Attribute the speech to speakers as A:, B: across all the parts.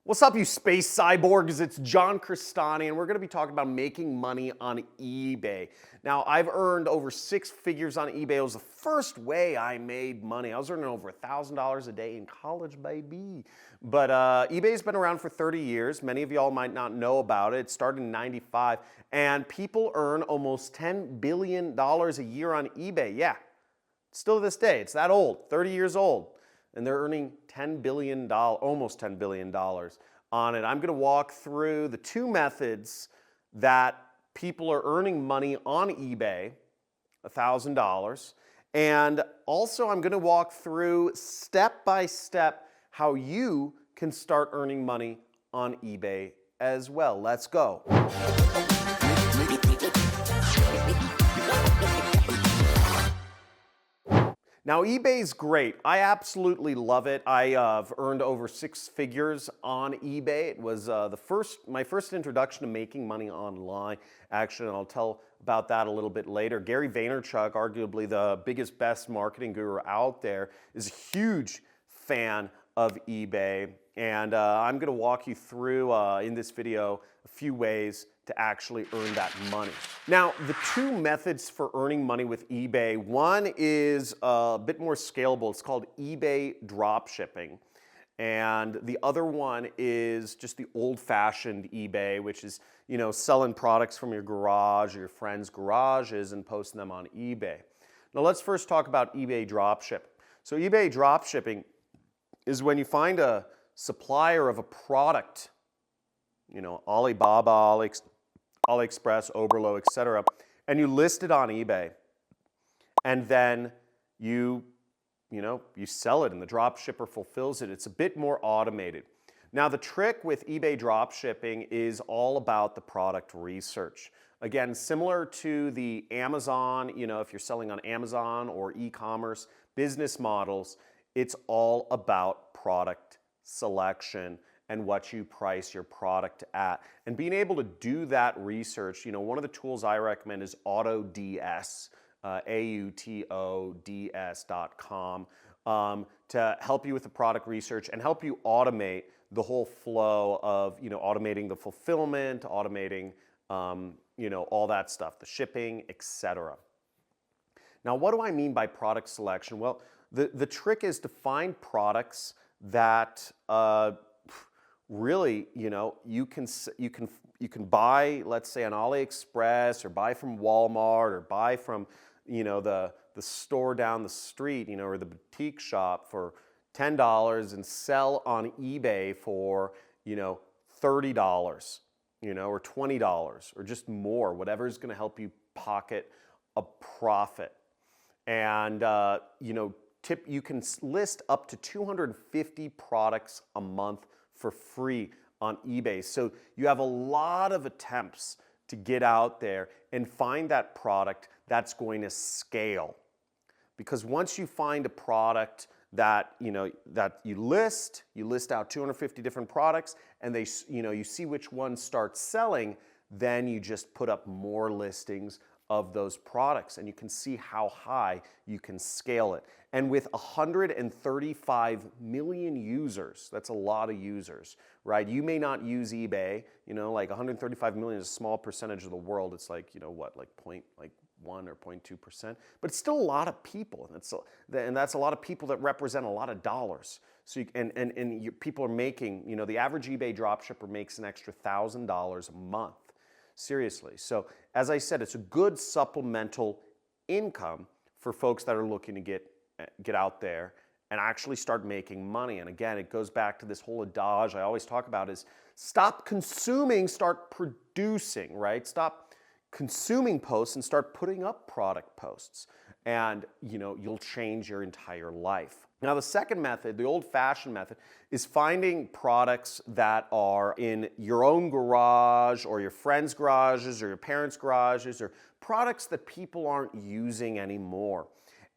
A: What's up, you space cyborgs? It's John Crestani, and we're going to be talking about making money on eBay. Now, I've earned over six figures on eBay. It was the first way I made money. I was earning over $1,000 a day in college, baby. But eBay's been around for 30 years. Many of y'all might not know about it. It started in '95, and people earn almost $10 billion a year on eBay. Yeah, still to this day, it's that old, 30 years old. And they're earning $10 billion, almost $10 billion on it. I'm going to walk through the two methods that people are earning money on eBay, $1,000. And also I'm going to walk through step by step how you can start earning money on eBay as well. Let's go. Now, eBay's great. I absolutely love it. I've earned over six figures on eBay. It was my first introduction to making money online, actually, and I'll tell about that a little bit later. Gary Vaynerchuk, arguably the biggest, best marketing guru out there, is a huge fan of eBay, and I'm going to walk you through in this video a few ways to actually earn that money. Now, the two methods for earning money with eBay, one is a bit more scalable. It's called eBay Dropshipping. And the other one is just the old-fashioned eBay, which is, selling products from your garage or your friends' garages and posting them on eBay. Now, let's first talk about eBay Dropshipping. So eBay Dropshipping is when you find a supplier of a product, Alibaba, AliExpress, Oberlo, etc., and you list it on eBay, and then you sell it, and the drop shipper fulfills it. It's a bit more automated. Now, the trick with eBay dropshipping is all about the product research. Again, similar to the Amazon, if you're selling on Amazon or e-commerce business models, it's all about product selection and what you price your product at. And being able to do that research, one of the tools I recommend is AutoDS, AutoDS.com, to help you with the product research and help you automate the whole flow of, automating the fulfillment, automating, all that stuff, the shipping, etc. Now, what do I mean by product selection? Well, the trick is to find products that really, you can buy, let's say, on AliExpress, or buy from Walmart, or buy from, the store down the street, or the boutique shop for $10 and sell on eBay for, $30, or $20, or just more, whatever is going to help you pocket a profit. And, you can list up to 250 products a month for free on eBay. So you have a lot of attempts to get out there and find that product that's going to scale. Because once you find a product that that you list out 250 different products, and you see which one starts selling, then you just put up more listings of those products, and you can see how high you can scale it. And with 135 million users, that's a lot of users, right? You may not use eBay, like 135 million is a small percentage of the world. It's like, like 1 or 0.2%, but it's still a lot of people, and that's a lot of people that represent a lot of dollars. So people are making, the average eBay dropshipper makes an extra $1,000 a month. Seriously. So as I said, it's a good supplemental income for folks that are looking to get out there and actually start making money. And again, it goes back to this whole adage I always talk about is stop consuming, start producing, right? Stop consuming posts and start putting up product posts. And you'll change your entire life. Now, the second method, the old-fashioned method, is finding products that are in your own garage or your friends' garages or your parents' garages, or products that people aren't using anymore,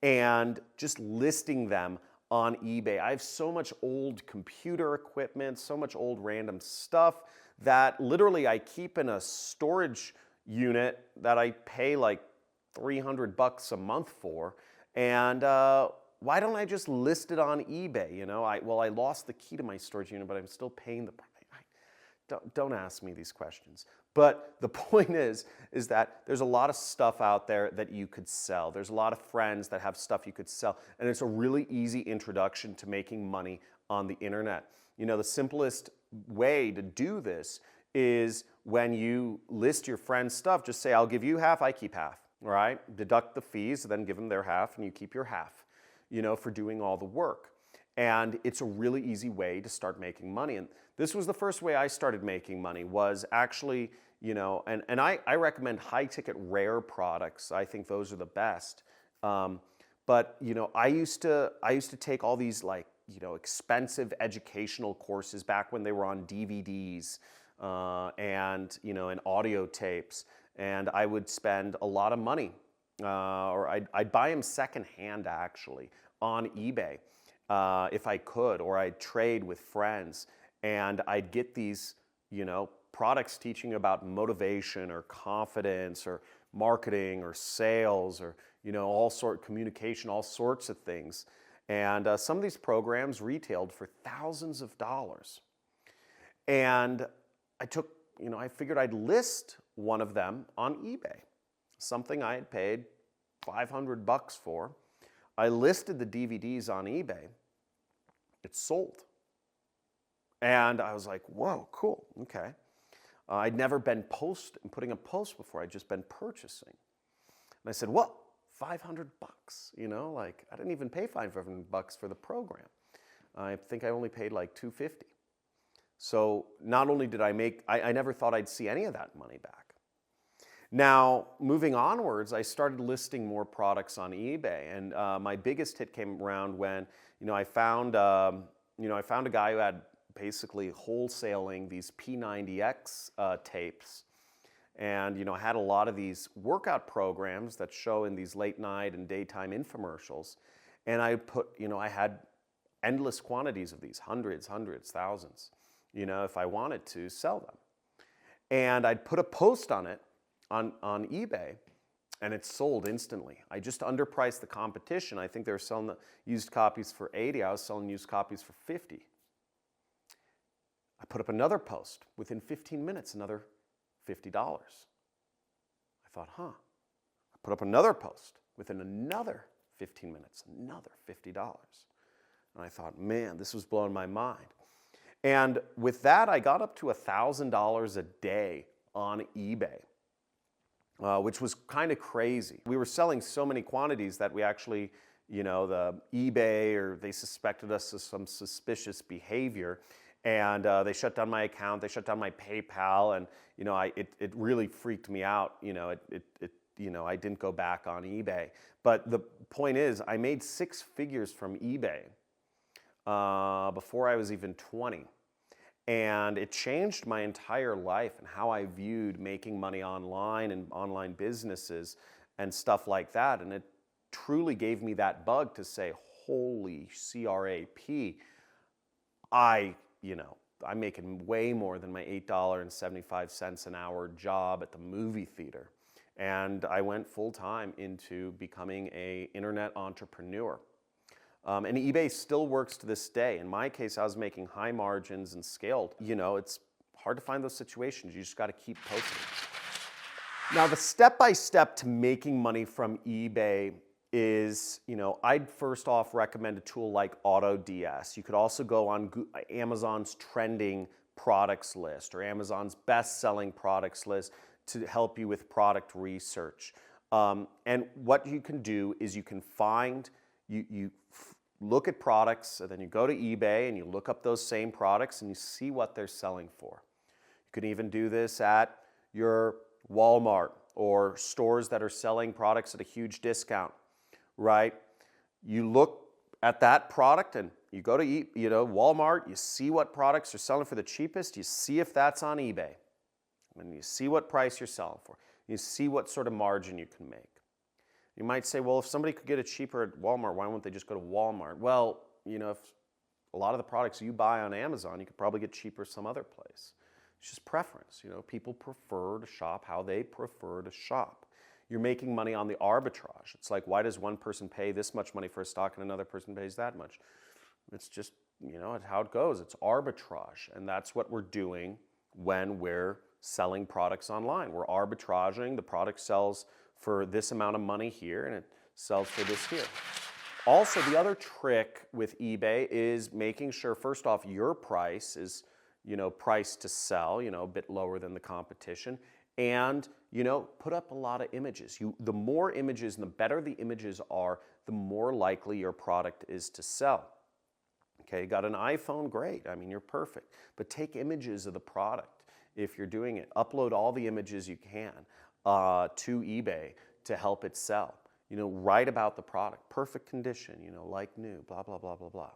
A: and just listing them on eBay. I have so much old computer equipment, so much old random stuff that literally I keep in a storage unit that I pay like $300 a month for, and why don't I just list it on eBay? I lost the key to my storage unit, but I'm still paying the price. don't ask me these questions. But the point is that there's a lot of stuff out there that you could sell. There's a lot of friends that have stuff you could sell. And it's a really easy introduction to making money on the internet. You know, the simplest way to do this is when you list your friend's stuff, just say, I'll give you half, I keep half, all right? Deduct the fees, then give them their half, and you keep your half, you know, for doing all the work. And it's a really easy way to start making money. And this was the first way I started making money, was actually, you know, and I recommend high-ticket rare products. I think those are the best. But, you know, I used to take all these, like, you know, expensive educational courses back when they were on DVDs and, you know, and audio tapes. And I would spend a lot of money, or I'd buy them secondhand, actually, on eBay if I could, or I'd trade with friends. And I'd get these, you know, products teaching about motivation or confidence or marketing or sales or, you know, communication, all sorts of things. And some of these programs retailed for thousands of dollars. And I figured I'd list one of them on eBay, something I had paid $500 for. I listed the DVDs on eBay. It sold. And I was like, whoa, cool, okay. I'd never been putting a post before. I'd just been purchasing. And I said, well, $500, you know, like I didn't even pay $500 for the program. I think I only paid like $250. So not only did I never thought I'd see any of that money back. Now, moving onwards, I started listing more products on eBay, and my biggest hit came around when, you know, I found a guy who had basically wholesaling these P90X tapes. And, you know, I had a lot of these workout programs that show in these late night and daytime infomercials. And I had endless quantities of these, hundreds, thousands, you know, if I wanted to sell them. And I'd put a post on it on eBay, and it sold instantly. I just underpriced the competition. I think they were selling the used copies for $80. I was selling used copies for $50. I put up another post. Within 15 minutes, another $50. I thought, I put up another post. Within another 15 minutes, another $50. And I thought, man, this was blowing my mind. And with that, I got up to $1,000 a day on eBay, which was kind of crazy. We were selling so many quantities that we actually, you know, the eBay, or they suspected us of some suspicious behavior. And they shut down my account, they shut down my PayPal, and, you know, it really freaked me out. You know, I didn't go back on eBay. But the point is, I made 6 figures from eBay before I was even 20. And it changed my entire life and how I viewed making money online and online businesses and stuff like that. And it truly gave me that bug to say, holy crap, I'm making way more than my $8.75 an hour job at the movie theater. And I went full time into becoming an internet entrepreneur. And eBay still works to this day. In my case, I was making high margins and scaled. You know, it's hard to find those situations. You just got to keep posting. Now, the step-by-step to making money from eBay is, you know, I'd first off recommend a tool like AutoDS. You could also go on Amazon's trending products list or Amazon's best-selling products list to help you with product research. And what you can do is you can find, you look at products, and then you go to eBay and you look up those same products and you see what they're selling for. You can even do this at your Walmart or stores that are selling products at a huge discount. Right? You look at that product and you go to Walmart, you see what products are selling for the cheapest, you see if that's on eBay. And you see what price you're selling for. You see what sort of margin you can make. You might say, well, if somebody could get it cheaper at Walmart, why wouldn't they just go to Walmart? Well, you know, if a lot of the products you buy on Amazon, you could probably get cheaper some other place. It's just preference. You know, people prefer to shop how they prefer to shop. You're making money on the arbitrage. It's like, why does one person pay this much money for a stock and another person pays that much? It's just, you know, how it goes. It's arbitrage. And that's what we're doing when we're selling products online. We're arbitraging. The product sells for this amount of money here and it sells for this here. Also, the other trick with eBay is making sure, first off, your price is, priced to sell, a bit lower than the competition. And, put up a lot of images. The more images and the better the images are, the more likely your product is to sell. Okay, you got an iPhone, great. I mean, you're perfect. But take images of the product if you're doing it. Upload all the images you can to eBay to help it sell. Write about the product, perfect condition, like new, blah, blah, blah, blah, blah.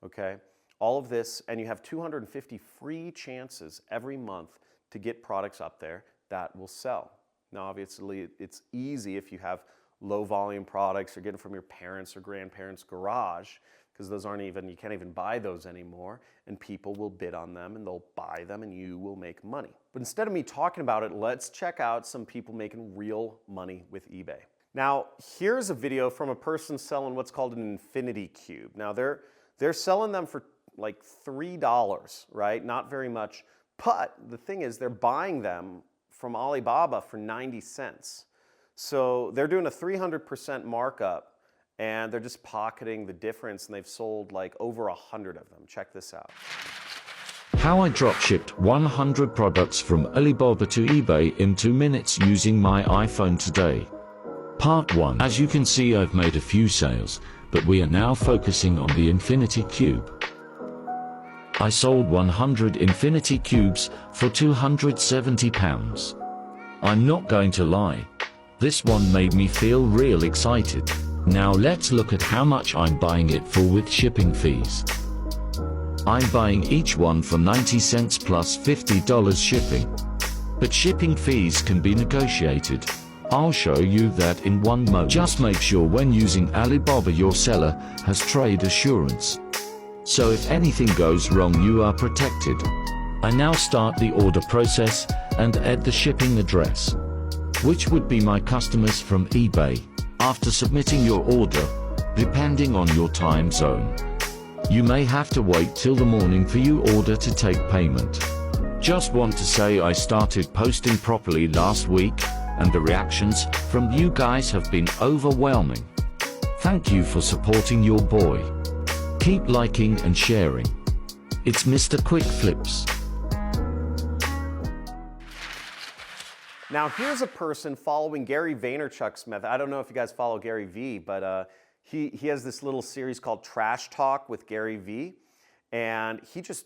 A: Okay, all of this, and you have 250 free chances every month to get products up there that will sell. Now, obviously, it's easy if you have low volume products or get them from your parents' or grandparents' garage, because those aren't even, you can't even buy those anymore, and people will bid on them and they'll buy them and you will make money. But instead of me talking about it, let's check out some people making real money with eBay. Now, here's a video from a person selling what's called an infinity cube. Now, they're selling them for like $3, right? Not very much, but the thing is they're buying them from Alibaba for 90 cents. So they're doing a 300% markup and they're just pocketing the difference, and they've sold like over 100 of them. Check this out.
B: How I dropshipped 100 products from Alibaba to eBay in 2 minutes using my iPhone today. Part 1. As you can see, I've made a few sales, but we are now focusing on the Infinity Cube. I sold 100 Infinity Cubes for £270. I'm not going to lie, this one made me feel real excited. Now let's look at how much I'm buying it for with shipping fees. I'm buying each one for 90 cents plus $50 shipping. But shipping fees can be negotiated. I'll show you that in one moment. Just make sure when using Alibaba your seller has trade assurance. So if anything goes wrong, you are protected. I now start the order process and add the shipping address, which would be my customers from eBay. After submitting your order, depending on your time zone, you may have to wait till the morning for your order to take payment. Just want to say I started posting properly last week, and the reactions from you guys have been overwhelming. Thank you for supporting your boy. Keep liking and sharing. It's Mr. Quick Flips.
A: Now, here's a person following Gary Vaynerchuk's method. I don't know if you guys follow Gary V, but he has this little series called Trash Talk with Gary V, and he just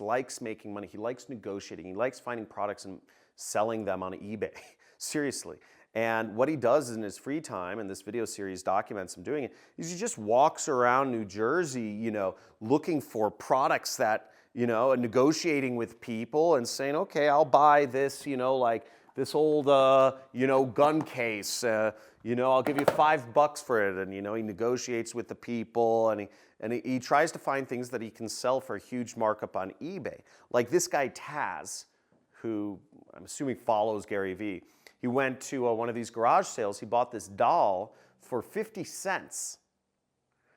A: likes making money. He likes negotiating. He likes finding products and selling them on eBay. Seriously. And what he does in his free time, and this video series documents him doing it, is he just walks around New Jersey, looking for products that, and negotiating with people and saying, okay, I'll buy this, like this old, gun case, I'll give you $5 for it. And, he negotiates with the people, and he tries to find things that he can sell for a huge markup on eBay. Like this guy, Taz, who I'm assuming follows Gary V. He went to one of these garage sales. He bought this doll for 50 cents.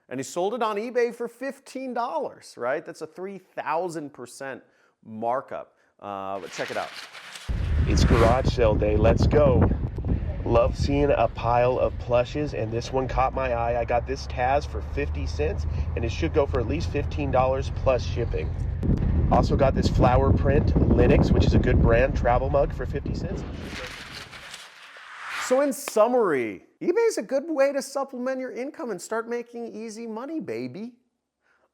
A: And he sold it on eBay for $15, right? That's a 3,000% markup. But check it out.
C: It's garage sale day. Let's go. Love seeing a pile of plushes, and this one caught my eye. I got this Taz for 50 cents, and it should go for at least $15 plus shipping. Also got this flower print Linux, which is a good brand, travel mug for 50 cents.
A: So in summary, eBay is a good way to supplement your income and start making easy money, baby.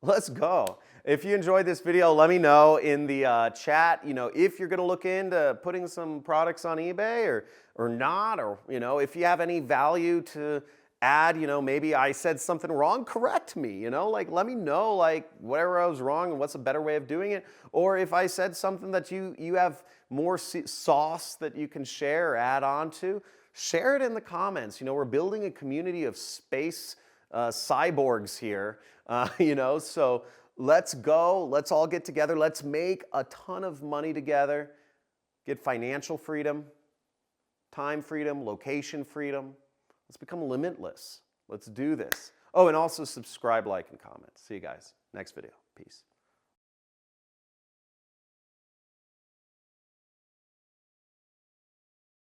A: Let's go. If you enjoyed this video, let me know in the chat, if you're gonna look into putting some products on eBay or not, or, if you have any value to add, maybe I said something wrong, correct me, let me know, whatever I was wrong and what's a better way of doing it. Or if I said something that you have more sauce that you can share or add on to, share it in the comments. We're building a community of space cyborgs here, so let's go. Let's all get together. Let's make a ton of money together, get financial freedom, time freedom, location freedom. Let's become limitless. Let's do this. Oh, and also subscribe, like, and comment. See you guys next video. Peace.